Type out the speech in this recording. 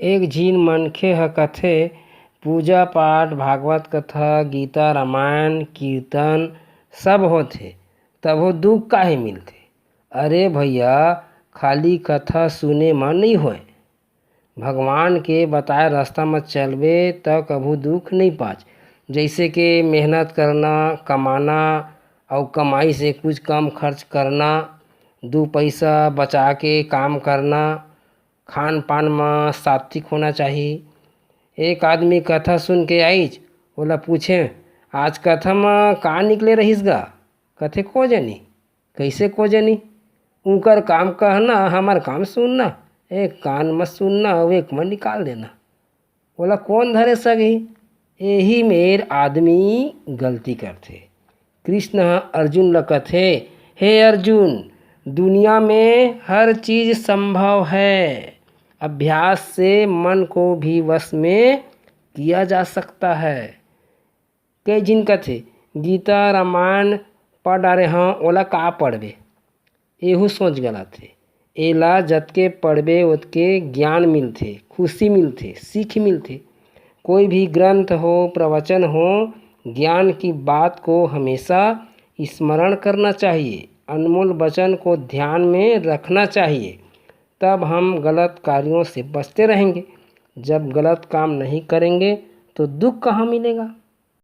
एक झीन मनखे ह कथे पूजा पाठ भागवत कथा गीता रामायण कीर्तन सब होथे तभो दुख काहे मिलथे। अरे भैया, खाली कथा सुने म नहीं होय। भगवान के बताए रास्ता में चलबे त कभू दुख नहीं पाच। जैसे कि मेहनत करना, कमाना और कमाई से कुछ कम खर्च करना, दो पैसा बचा के काम करना, खान पान में सात्विक होना चाहिए। एक आदमी कथा सुन के आईच, ओला पूछे आज कथा में का निकले रहीस गा। कथे को जनी कैसे को जनी, उनकर काम कहना हमार काम सुनना, एक कान में सुनना और एक में निकाल देना। बोला कौन धरे सही। यही मेर आदमी गलती करथे। कृष्ण अर्जुन ल कथे, हे अर्जुन, दुनिया में हर चीज संभव है। अभ्यास से मन को भी वश में किया जा सकता है। कई जिन कथे गीता रामायण पढ़ डारे हाँ, ओला का पढ़बे, एहू सोच गलत है। एला जतके पढ़बे ओतके ज्ञान मिलथे, खुशी मिलथे, सीख मिलथे। कोई भी ग्रंथ हो, प्रवचन हो, ज्ञान की बात को हमेशा स्मरण करना चाहिए। अनमोल वचन को ध्यान में रखना चाहिए, तब हम गलत कार्यों से बचते रहेंगे। जब गलत काम नहीं करेंगे तो दुख कहाँ मिलेगा।